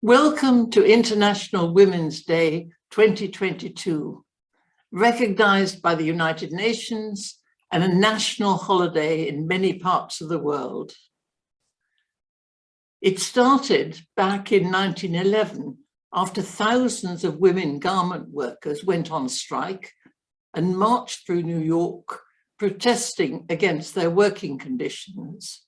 Welcome to International Women's Day 2022, recognized by the United Nations and a national holiday in many parts of the world. It started back in 1911 after thousands of women garment workers went on strike and marched through New York protesting against their working conditions.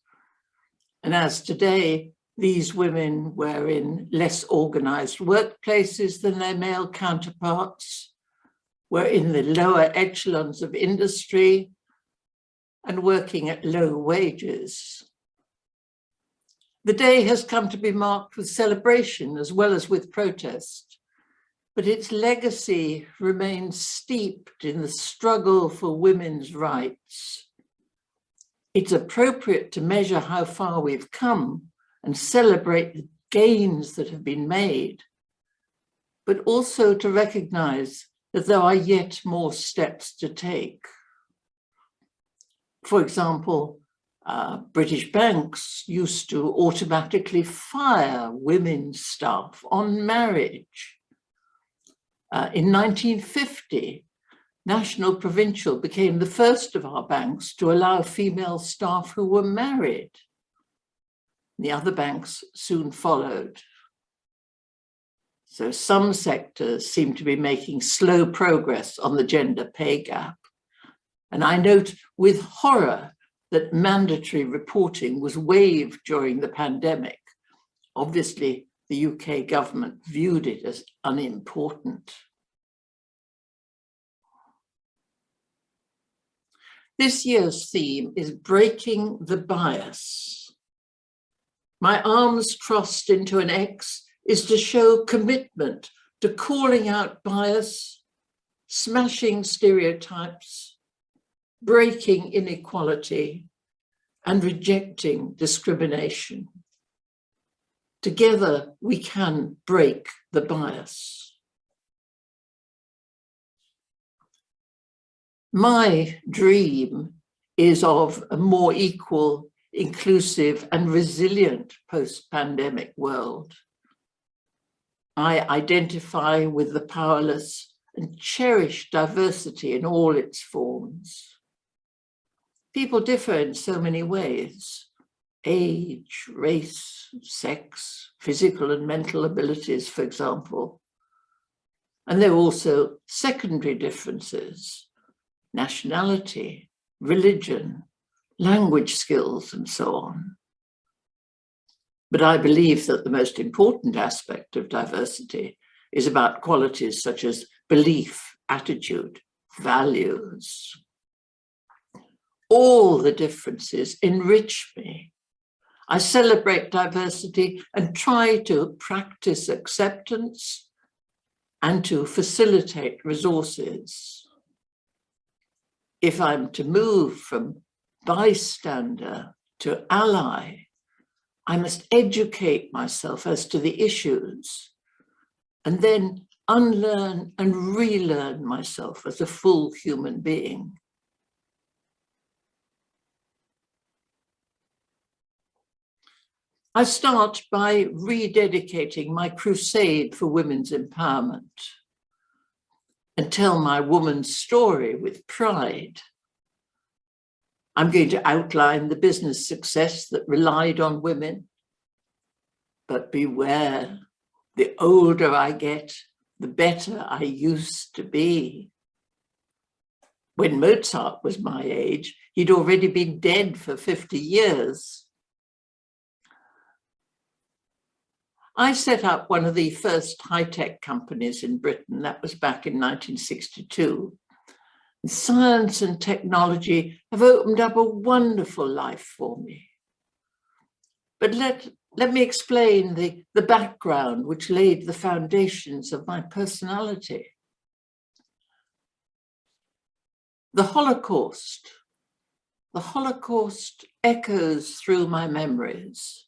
And as today, these women were in less organized workplaces than their male counterparts, were in the lower echelons of industry, and working at low wages. The day has come to be marked with celebration as well as with protest, but its legacy remains steeped in the struggle for women's rights. It's appropriate to measure how far we've come and celebrate the gains that have been made, but also to recognize that there are yet more steps to take. For example, British banks used to automatically fire women's staff on marriage. In 1950, National Provincial became the first of our banks to allow female staff who were married. The other banks soon followed. So some sectors seem to be making slow progress on the gender pay gap. And I note with horror that mandatory reporting was waived during the pandemic. Obviously, the UK government viewed it as unimportant. This year's theme is breaking the bias. My arms crossed into an X is to show commitment to calling out bias, smashing stereotypes, breaking inequality, and rejecting discrimination. Together, we can break the bias. My dream is of a more equal, inclusive, and resilient post-pandemic world. I identify with the powerless and cherish diversity in all its forms. People differ in so many ways: age, race, sex, physical and mental abilities, for example. And there are also secondary differences: nationality, religion, language skills, and so on. But I believe that the most important aspect of diversity is about qualities such as belief, attitude, values. All the differences enrich me. I celebrate diversity and try to practice acceptance and to facilitate resources. If I'm to move from bystander to ally, I must educate myself as to the issues and then unlearn and relearn myself as a full human being. I start by rededicating my crusade for women's empowerment and tell my woman's story with pride. I'm going to outline the business success that relied on women. But beware, the older I get, the better I used to be. When Mozart was my age, he'd already been dead for 50 years. I set up one of the first high-tech companies in Britain. That was back in 1962. Science and technology have opened up a wonderful life for me. But let me explain the background which laid the foundations of my personality. The Holocaust echoes through my memories.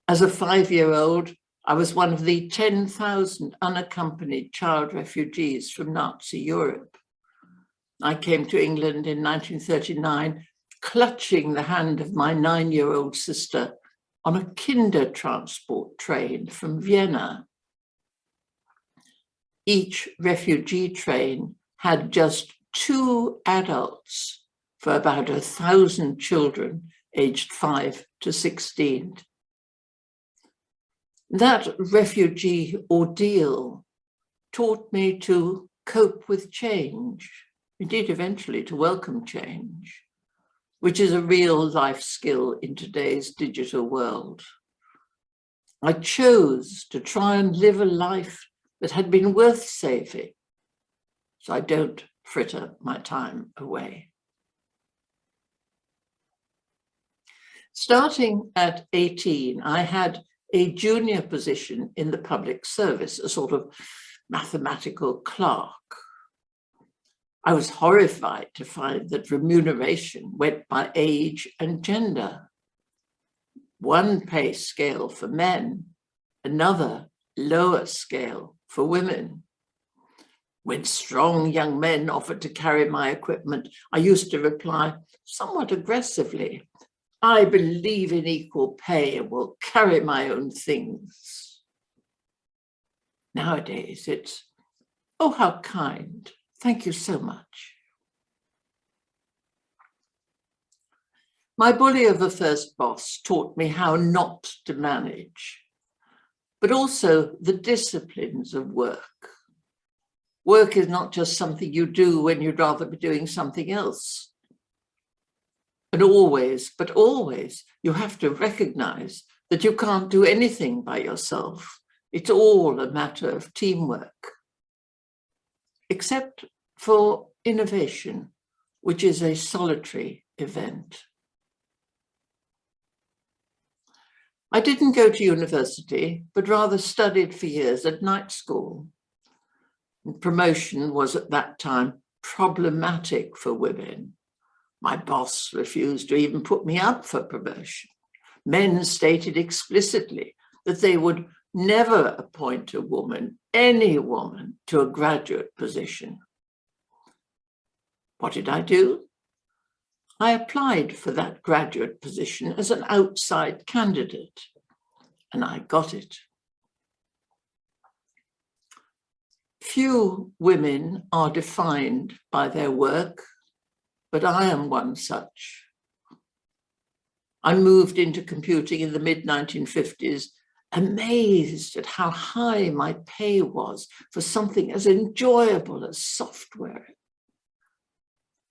As a 5-year-old, I was one of the 10,000 unaccompanied child refugees from Nazi Europe. I came to England in 1939, clutching the hand of my 9-year-old sister on a Kindertransport train from Vienna. Each refugee train had just 2 adults for about 1,000 children aged 5 to 16. That refugee ordeal taught me to cope with change, indeed eventually to welcome change, which is a real life skill in today's digital world. I chose to try and live a life that had been worth saving, so I don't fritter my time away. Starting at 18, I had a junior position in the public service, a sort of mathematical clerk. I was horrified to find that remuneration went by age and gender. One pay scale for men, another lower scale for women. When strong young men offered to carry my equipment, I used to reply somewhat aggressively, "I believe in equal pay and will carry my own things." Nowadays it's, "Oh, how kind. Thank you so much." My bully of a first boss taught me how not to manage, but also the disciplines of work. Work is not just something you do when you'd rather be doing something else. And always, but always, you have to recognize that you can't do anything by yourself. It's all a matter of teamwork, except for innovation, which is a solitary event. I didn't go to university, but rather studied for years at night school. And promotion was at that time problematic for women. My boss refused to even put me up for promotion. Men stated explicitly that they would never appoint a woman, any woman, to a graduate position. What did I do? I applied for that graduate position as an outside candidate, and I got it. Few women are defined by their work, but I am one such. I moved into computing in the mid-1950s, amazed at how high my pay was for something as enjoyable as software.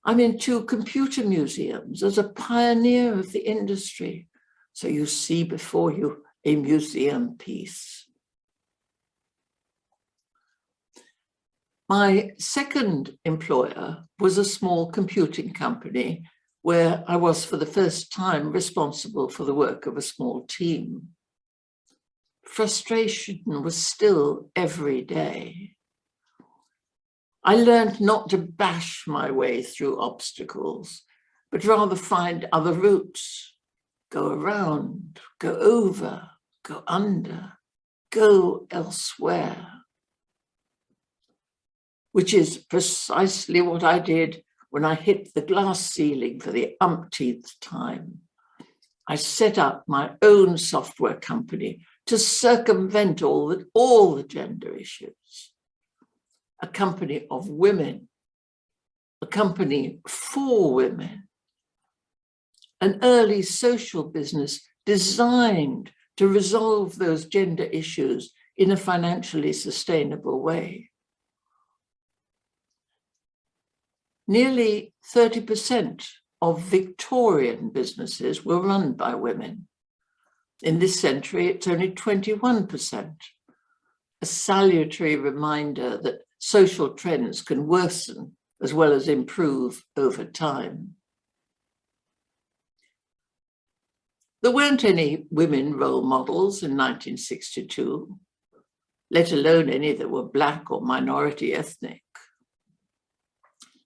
I'm in 2 computer museums as a pioneer of the industry, so you see before you a museum piece. My second employer was a small computing company where I was for the first time responsible for the work of a small team. Frustration was still every day. I learned not to bash my way through obstacles, but rather find other routes, go around, go over, go under, go elsewhere. Which is precisely what I did when I hit the glass ceiling for the umpteenth time. I set up my own software company to circumvent all the gender issues. A company of women, a company for women, an early social business designed to resolve those gender issues in a financially sustainable way. Nearly 30% of Victorian businesses were run by women. In this century, it's only 21%, a salutary reminder that social trends can worsen as well as improve over time. There weren't any women role models in 1962, let alone any that were Black or minority ethnic.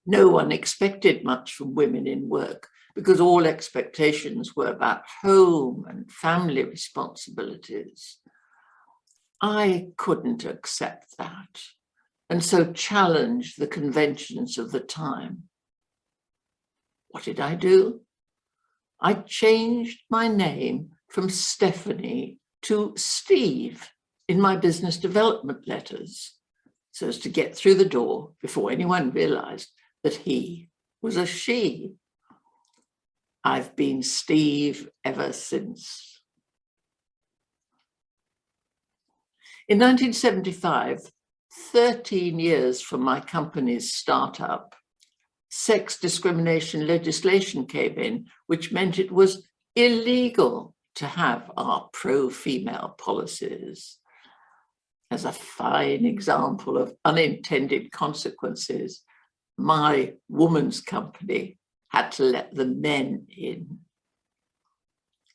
No one expected much from women in work because all expectations were about home and family responsibilities. I couldn't accept that, and so challenged the conventions of the time. What did I do? I changed my name from Stephanie to Steve in my business development letters, so as to get through the door before anyone realized that he was a she. I've been Steve ever since. In 1975, 13 years from my company's startup, sex discrimination legislation came in, which meant it was illegal to have our pro-female policies. As a fine example of unintended consequences, my woman's company had to let the men in.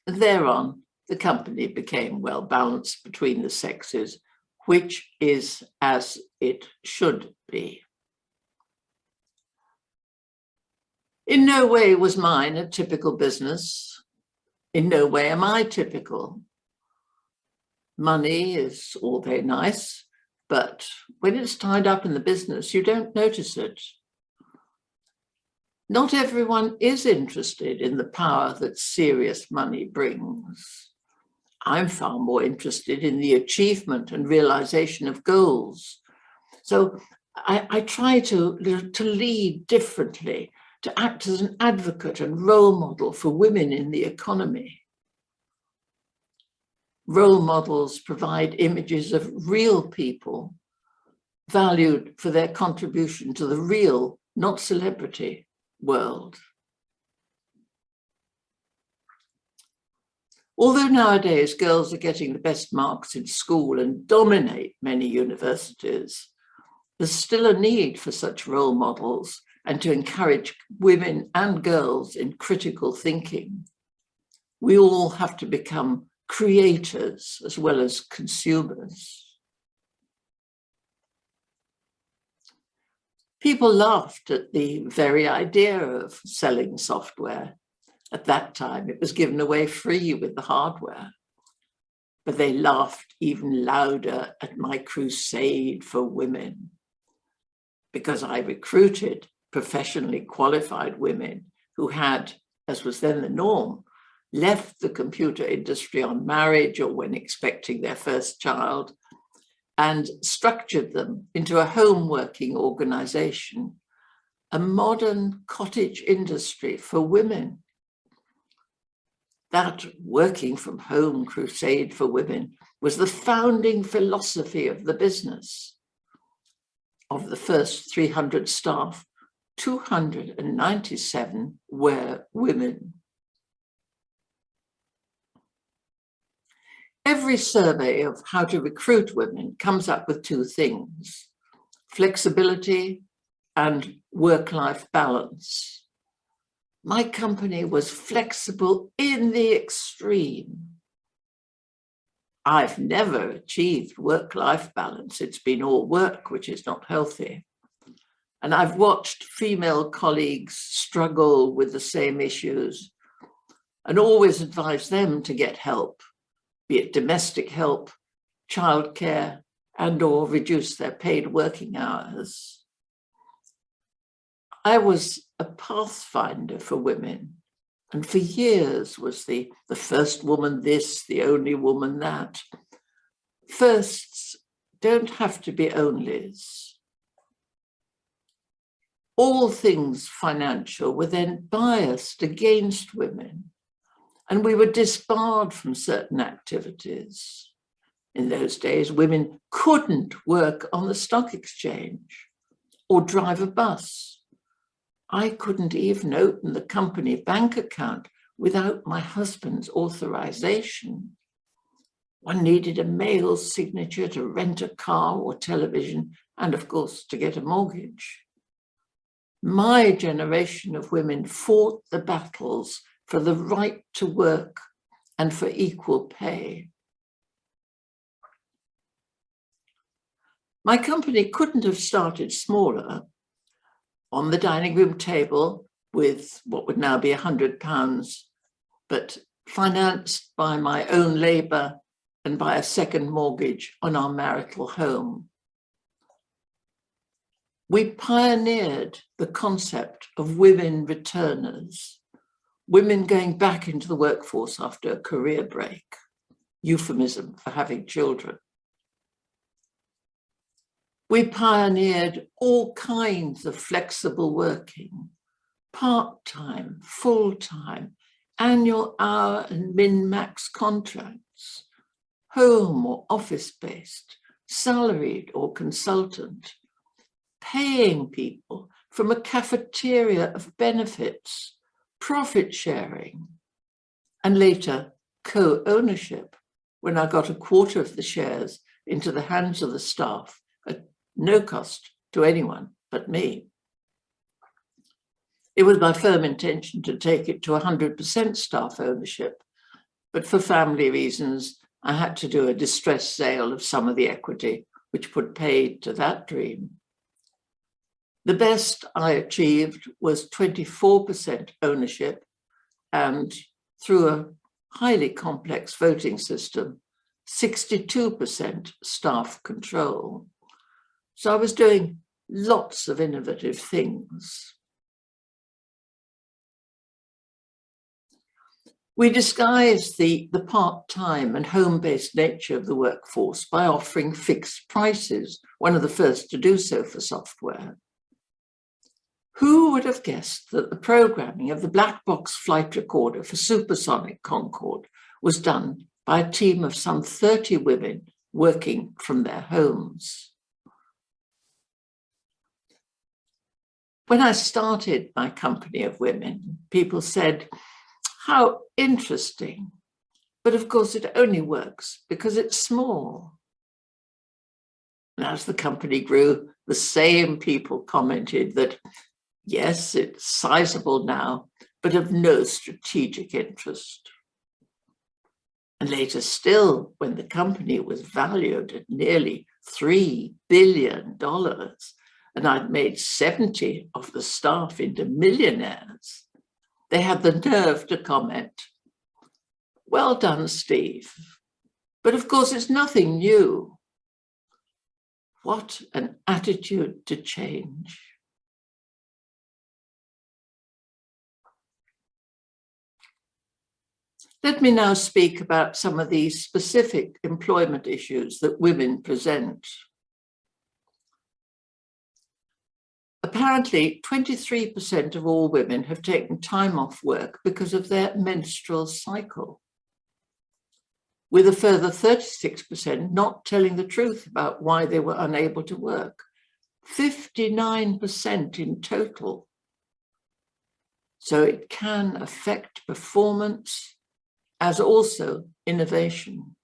And thereon, the company became well balanced between the sexes, which is as it should be. In no way was mine a typical business. In no way am I typical. Money is all very nice, but when it's tied up in the business, you don't notice it. Not everyone is interested in the power that serious money brings. I'm far more interested in the achievement and realization of goals. So I try to lead differently, to act as an advocate and role model for women in the economy. Role models provide images of real people valued for their contribution to the real, not celebrity, world. Although nowadays girls are getting the best marks in school and dominate many universities, there's still a need for such role models and to encourage women and girls in critical thinking. We all have to become creators as well as consumers. People laughed at the very idea of selling software. At that time, it was given away free with the hardware. But they laughed even louder at my crusade for women, because I recruited professionally qualified women who had, as was then the norm, left the computer industry on marriage or when expecting their first child, and structured them into a home working organization, a modern cottage industry for women. That working from home crusade for women was the founding philosophy of the business. Of the first 300 staff, 297 were women. Every survey of how to recruit women comes up with two things: flexibility and work-life balance. My company was flexible in the extreme. I've never achieved work-life balance. It's been all work, which is not healthy. And I've watched female colleagues struggle with the same issues and always advise them to get help, be it domestic help, childcare, and/or reduce their paid working hours. I was a pathfinder for women, and for years was the first woman this, the only woman that. Firsts don't have to be onlys. All things financial were then biased against women, and we were disbarred from certain activities. In those days, women couldn't work on the stock exchange or drive a bus. I couldn't even open the company bank account without my husband's authorization. One needed a male signature to rent a car or television, and of course, to get a mortgage. My generation of women fought the battles for the right to work and for equal pay. My company couldn't have started smaller. On the dining room table with what would now be £100, but financed by my own labour and by a second mortgage on our marital home. We pioneered the concept of women returners, women going back into the workforce after a career break, euphemism for having children. We pioneered all kinds of flexible working, part-time, full-time, annual hour and min-max contracts, home or office-based, salaried or consultant, paying people from a cafeteria of benefits, profit sharing, and later co-ownership when I got a quarter of the shares into the hands of the staff at no cost to anyone but me. It was my firm intention to take it to 100% staff ownership, but for family reasons, I had to do a distressed sale of some of the equity, which put paid to that dream. The best I achieved was 24% ownership, and through a highly complex voting system, 62% staff control. So I was doing lots of innovative things. We disguised the part-time and home-based nature of the workforce by offering fixed prices, one of the first to do so for software. Who would have guessed that the programming of the black box flight recorder for supersonic Concorde was done by a team of some 30 women working from their homes? When I started my company of women, people said, "How interesting." But of course, it only works because it's small. And as the company grew, the same people commented that, yes, it's sizable now, but of no strategic interest. And later still, when the company was valued at nearly $3 billion, and I'd made 70 of the staff into millionaires, they had the nerve to comment, "Well done, Steve. But of course, it's nothing new." What an attitude to change. Let me now speak about some of these specific employment issues that women present. Apparently, 23% of all women have taken time off work because of their menstrual cycle, with a further 36% not telling the truth about why they were unable to work. 59% in total. So it can affect performance as also innovation.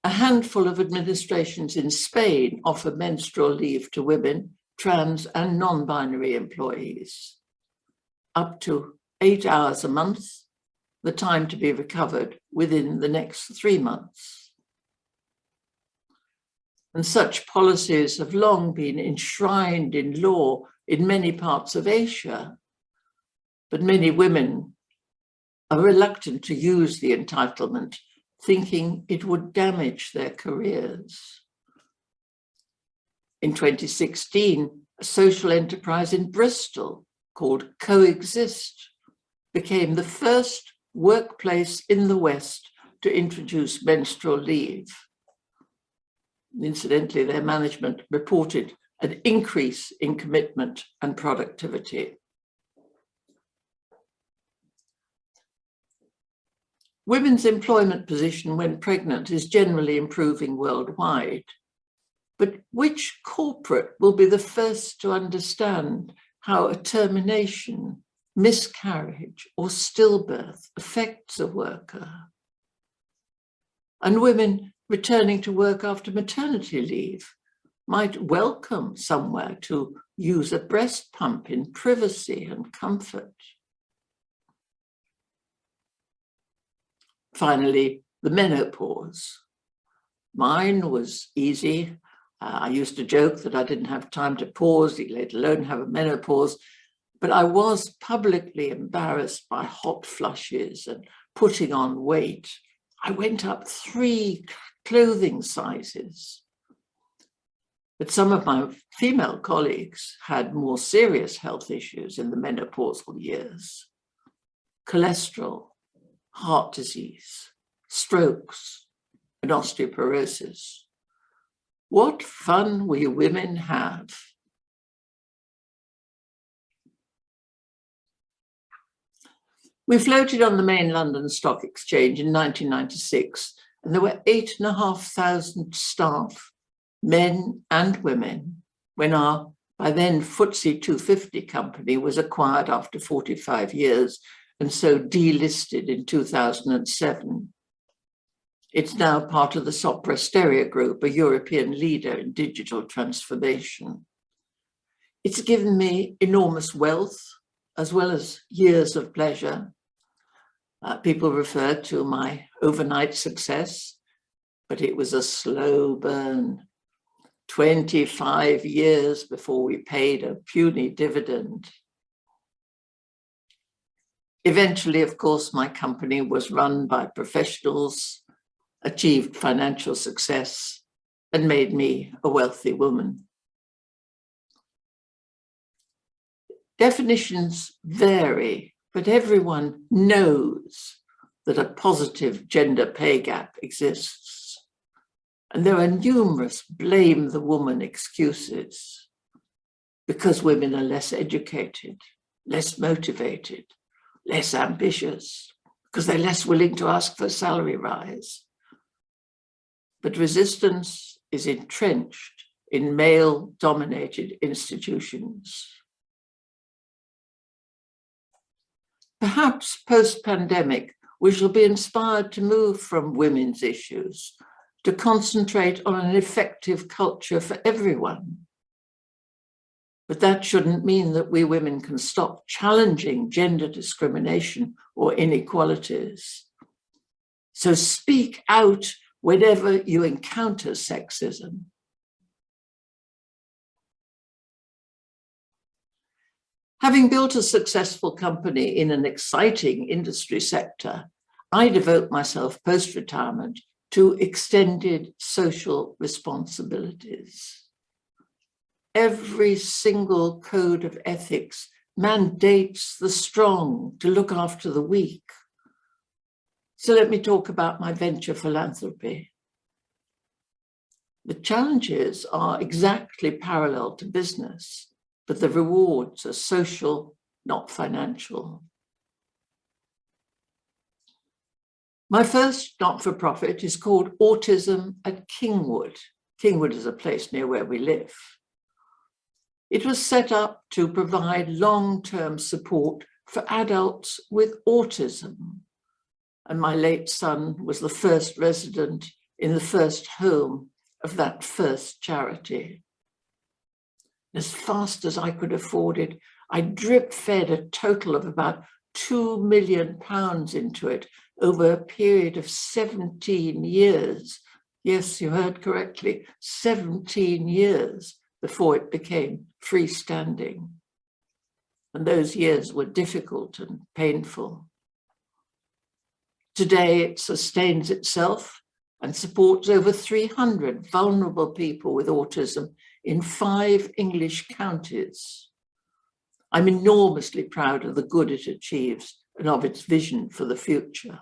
A handful of administrations in Spain offer menstrual leave to women, trans and non-binary employees, up to 8 hours a month, the time to be recovered within the next 3 months. And such policies have long been enshrined in law in many parts of Asia, but many women are reluctant to use the entitlement, thinking it would damage their careers. In 2016, a social enterprise in Bristol called Coexist became the first workplace in the West to introduce menstrual leave. Incidentally, their management reported an increase in commitment and productivity. Women's employment position when pregnant is generally improving worldwide, but which corporate will be the first to understand how a termination, miscarriage, or stillbirth affects a worker? And women returning to work after maternity leave might welcome somewhere to use a breast pump in privacy and comfort. Finally, the menopause. Mine was easy. I used to joke that I didn't have time to pause, let alone have a menopause, but I was publicly embarrassed by hot flushes and putting on weight. I went up 3 clothing sizes. But some of my female colleagues had more serious health issues in the menopausal years: cholesterol, heart disease, strokes, and osteoporosis. What fun we women have. We floated on the main London Stock Exchange in 1996, and there were 8,500 staff, men and women, when our, by then, FTSE 250 company was acquired after 45 years and so delisted in 2007. It's now part of the Sopra Steria Group, a European leader in digital transformation. It's given me enormous wealth, as well as years of pleasure. People refer to my overnight success, but it was a slow burn. 25 years before we paid a puny dividend. Eventually, of course, my company was run by professionals, achieved financial success, and made me a wealthy woman. Definitions vary, but everyone knows that a positive gender pay gap exists. And there are numerous blame the woman excuses, because women are less educated, less motivated, less ambitious, because they're less willing to ask for a salary rise. But resistance is entrenched in male-dominated institutions. Perhaps post-pandemic, we shall be inspired to move from women's issues to concentrate on an effective culture for everyone. But that shouldn't mean that we women can stop challenging gender discrimination or inequalities. So speak out whenever you encounter sexism. Having built a successful company in an exciting industry sector, I devote myself post-retirement to extended social responsibilities. Every single code of ethics mandates the strong to look after the weak. So let me talk about my venture philanthropy. The challenges are exactly parallel to business, but the rewards are social, not financial. My first not-for-profit is called Autism at Kingwood. Kingwood is a place near where we live. It was set up to provide long-term support for adults with autism. And my late son was the first resident in the first home of that first charity. As fast as I could afford it, I drip-fed a total of about £2 million into it over a period of 17 years. Yes, you heard correctly, 17 years before it became freestanding. And those years were difficult and painful. Today, it sustains itself and supports over 300 vulnerable people with autism in 5 English counties. I'm enormously proud of the good it achieves and of its vision for the future.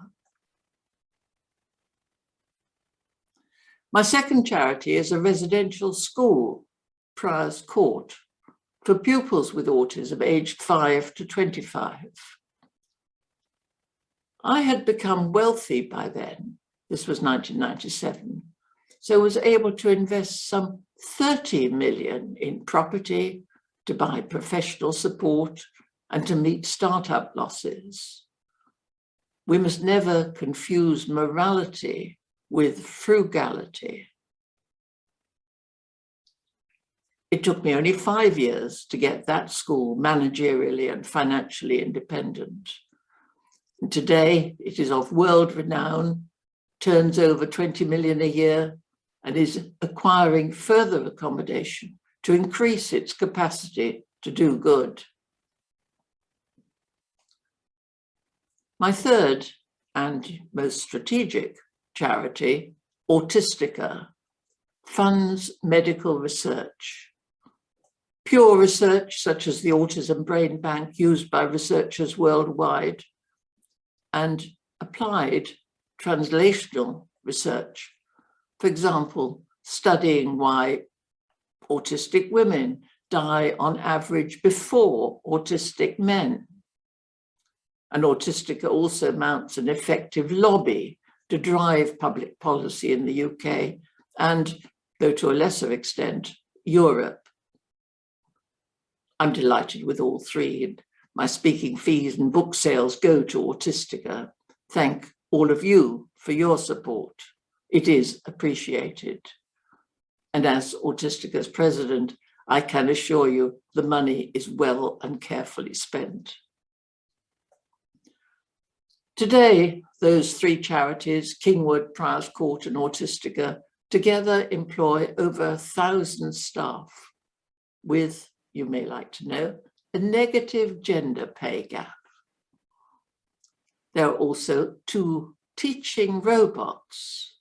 My second charity is a residential school, Prior's Court, for pupils with autism aged 5 to 25. I had become wealthy by then, this was 1997, so was able to invest some 30 million in property, to buy professional support, and to meet startup losses. We must never confuse morality with frugality. It took me only 5 years to get that school managerially and financially independent. And today it is of world renown, turns over 20 million a year, and is acquiring further accommodation to increase its capacity to do good. My third and most strategic charity, Autistica, funds medical research. Pure research, such as the Autism Brain Bank used by researchers worldwide, and applied translational research. For example, studying why autistic women die on average before autistic men. And Autistica also mounts an effective lobby to drive public policy in the UK and, though to a lesser extent, Europe. I'm delighted with all three, and my speaking fees and book sales go to Autistica. Thank all of you for your support. It is appreciated. And as Austica's president, I can assure you the money is well and carefully spent. Today, those three charities, Kingwood, Priors Court and Autistica, together employ over 1,000 staff with, you may like to know, a negative gender pay gap. There are also 2 teaching robots.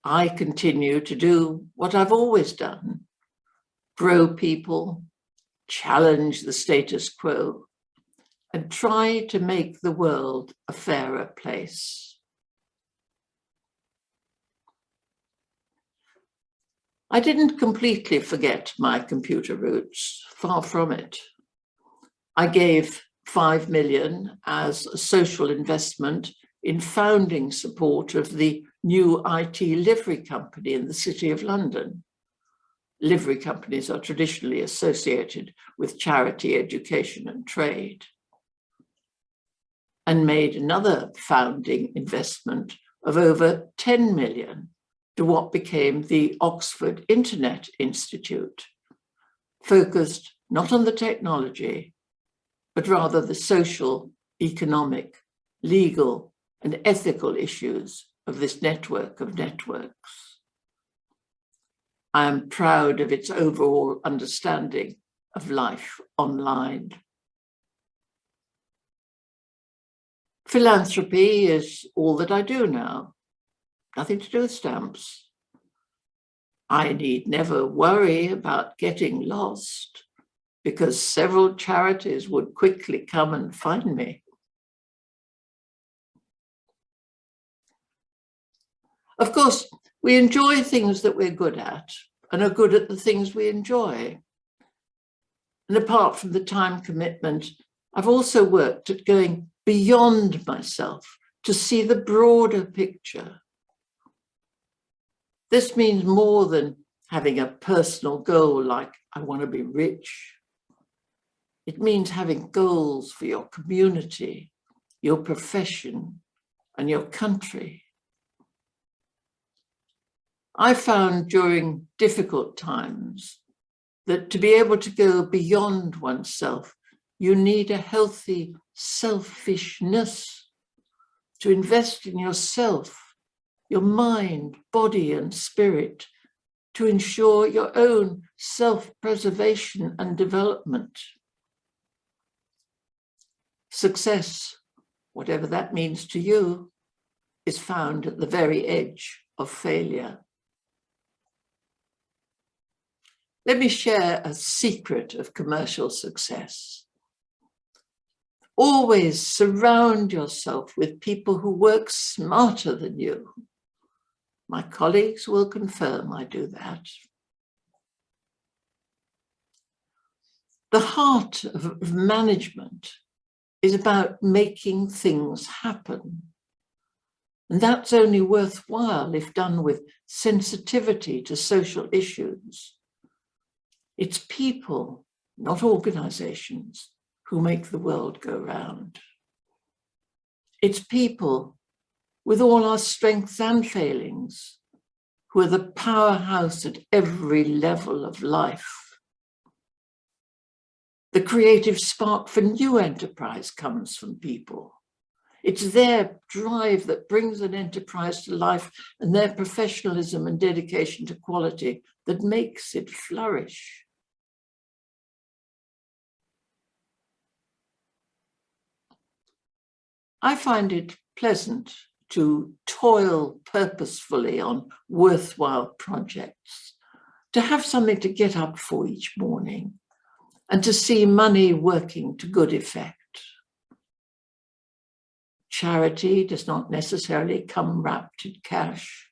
I continue to do what I've always done, grow people, challenge the status quo, and try to make the world a fairer place. I didn't completely forget my computer roots, far from it. I gave 5 million as a social investment in founding support of the new IT livery company in the City of London. Livery companies are traditionally associated with charity, education and trade. And made another founding investment of over 10 million to what became the Oxford Internet Institute, focused not on the technology, but rather the social, economic, legal, and ethical issues of this network of networks. I am proud of its overall understanding of life online. Philanthropy is all that I do now, nothing to do with stamps. I need never worry about getting lost because several charities would quickly come and find me. Of course, we enjoy things that we're good at and are good at the things we enjoy. And apart from the time commitment, I've also worked at going beyond myself to see the broader picture. This means more than having a personal goal like I want to be rich. It means having goals for your community, your profession, and your country. I found during difficult times that to be able to go beyond oneself, you need a healthy selfishness to invest in yourself, your mind, body, and spirit, to ensure your own self-preservation and development. Success, whatever that means to you, is found at the very edge of failure. Let me share a secret of commercial success. Always surround yourself with people who work smarter than you. My colleagues will confirm I do that. The heart of management is about making things happen. And that's only worthwhile if done with sensitivity to social issues. It's people, not organizations, who make the world go round. It's people with all our strengths and failings who are the powerhouse at every level of life. The creative spark for new enterprise comes from people. It's their drive that brings an enterprise to life and their professionalism and dedication to quality that makes it flourish. I find it pleasant to toil purposefully on worthwhile projects, to have something to get up for each morning, and to see money working to good effect. Charity does not necessarily come wrapped in cash,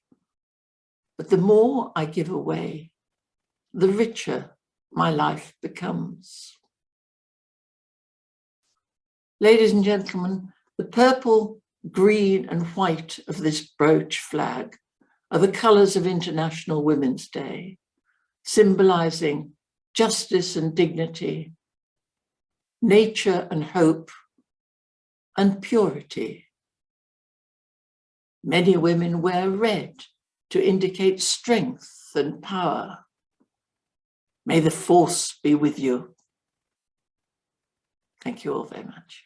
but the more I give away, the richer my life becomes. Ladies and gentlemen, the purple, green and white of this brooch flag are the colours of International Women's Day, symbolising justice and dignity, nature and hope, and purity. Many women wear red to indicate strength and power. May the force be with you. Thank you all very much.